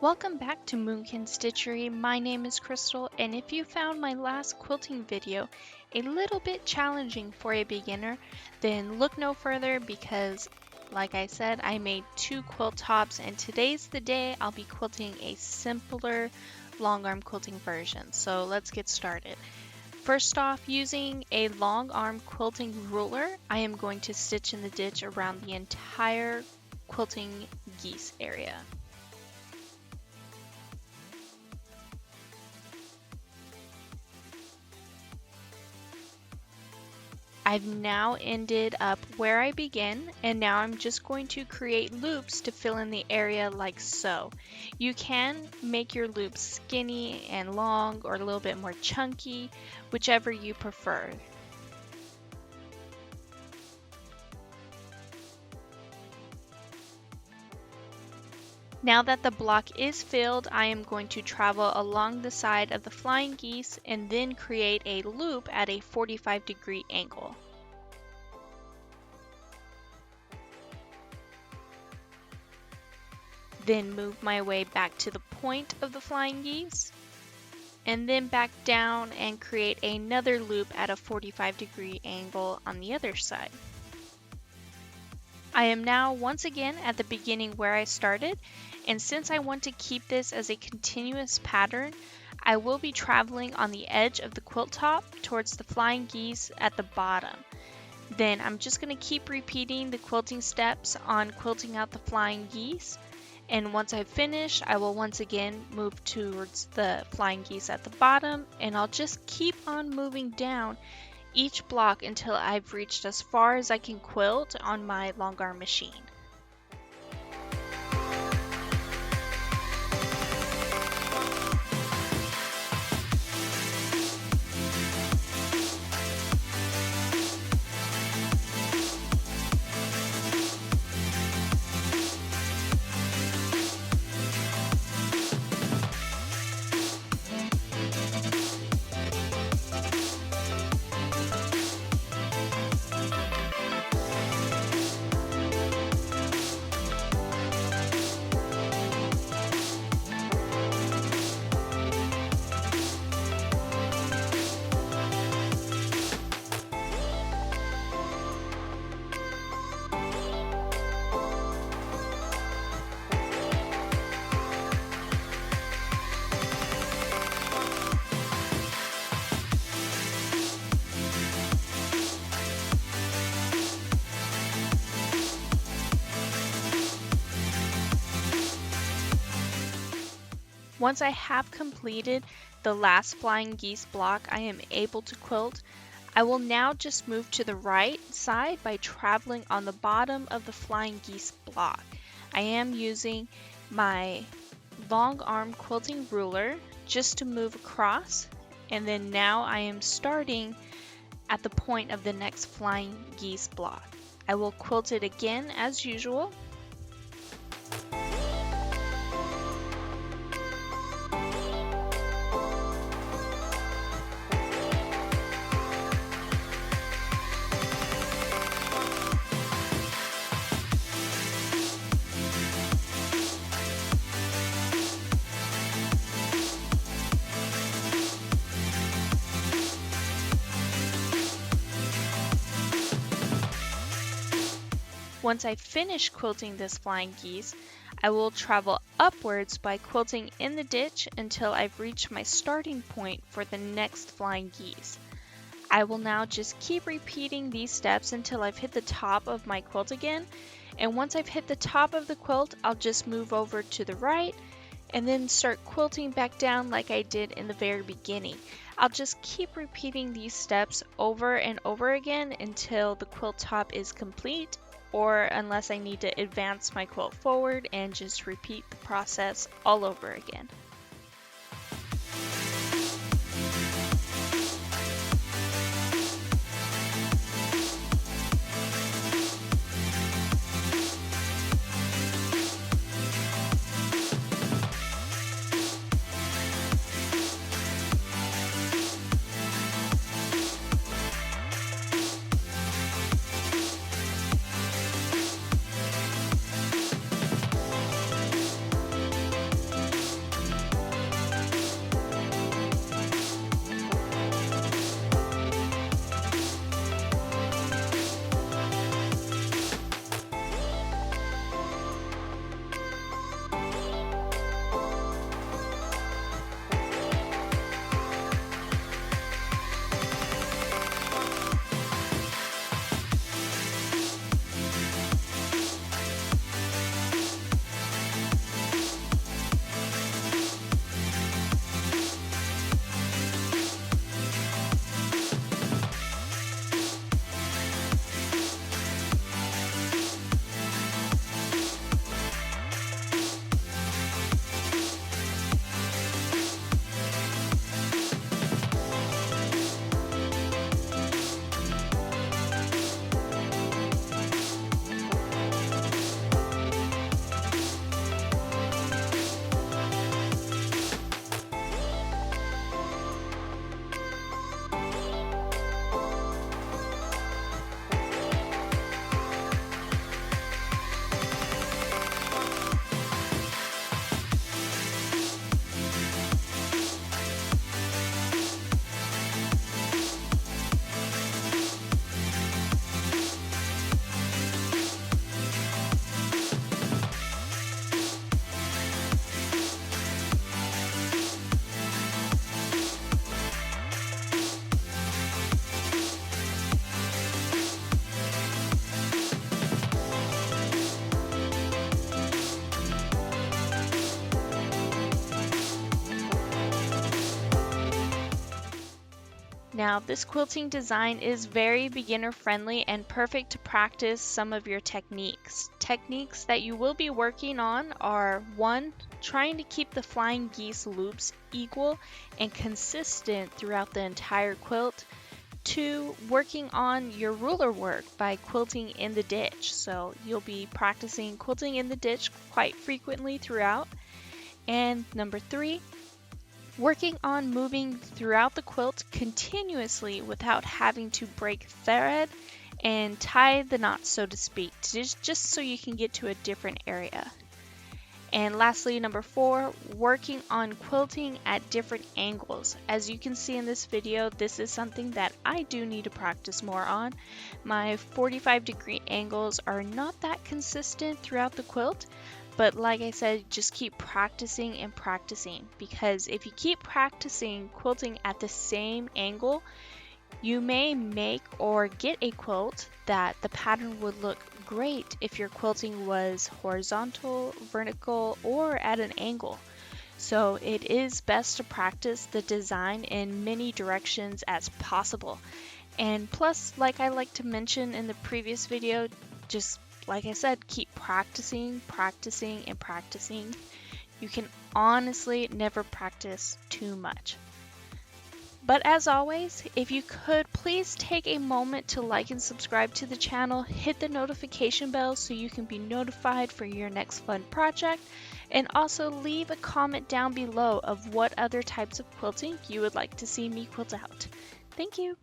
Welcome back to Moonkin Stitchery. My name is Crystal, and if you found my last quilting video a little bit challenging for a beginner, then look no further because, like I said, I made two quilt tops, and today's the day I'll be quilting a simpler long arm quilting version. So let's get started. First off, using a long arm quilting ruler, I am going to stitch in the ditch around the entire quilting geese area. I've now ended up where I began, and now I'm just going to create loops to fill in the area like so. You can make your loops skinny and long or a little bit more chunky, whichever you prefer. Now that the block is filled, I am going to travel along the side of the flying geese and then create a loop at a 45-degree angle. Then move my way back to the point of the flying geese, and then back down and create another loop at a 45-degree angle on the other side. I am now once again at the beginning where I started, and since I want to keep this as a continuous pattern, I will be traveling on the edge of the quilt top towards the flying geese at the bottom. Then I'm just going to keep repeating the quilting steps on quilting out the flying geese, and once I've finished, I will once again move towards the flying geese at the bottom, and I'll just keep on moving down each block until I've reached as far as I can quilt on my long arm machine. Once I have completed the last flying geese block I am able to quilt, I will now just move to the right side by traveling on the bottom of the flying geese block. I am using my long arm quilting ruler just to move across, and then now I am starting at the point of the next flying geese block. I will quilt it again as usual. Once I finish quilting this flying geese, I will travel upwards by quilting in the ditch until I've reached my starting point for the next flying geese. I will now just keep repeating these steps until I've hit the top of my quilt again, and once I've hit the top of the quilt, I'll just move over to the right and then start quilting back down like I did in the very beginning. I'll just keep repeating these steps over and over again until the quilt top is complete, or unless I need to advance my quilt forward and just repeat the process all over again. Now, this quilting design is very beginner friendly and perfect to practice some of your techniques. Techniques that you will be working on are 1. Trying to keep the flying geese loops equal and consistent throughout the entire quilt. 2. Working on your ruler work by quilting in the ditch. So you'll be practicing quilting in the ditch quite frequently throughout. And number 3, working on moving throughout the quilt continuously without having to break thread and tie the knots, so to speak, just so you can get to a different area. And lastly, number 4, working on quilting at different angles. As you can see in this video, this is something that I do need to practice more on. My 45-degree angles are not that consistent throughout the quilt, but like I said, just keep practicing and practicing, because if you keep practicing quilting at the same angle, you may make or get a quilt that the pattern would look great if your quilting was horizontal, vertical, or at an angle. So it is best to practice the design in many directions as possible. And plus, like I like to mention in the previous video, just like I said, keep practicing, practicing, and practicing. You can honestly never practice too much. But as always, if you could please take a moment to like and subscribe to the channel, hit the notification bell so you can be notified for your next fun project, and also leave a comment down below of what other types of quilting you would like to see me quilt out. Thank you!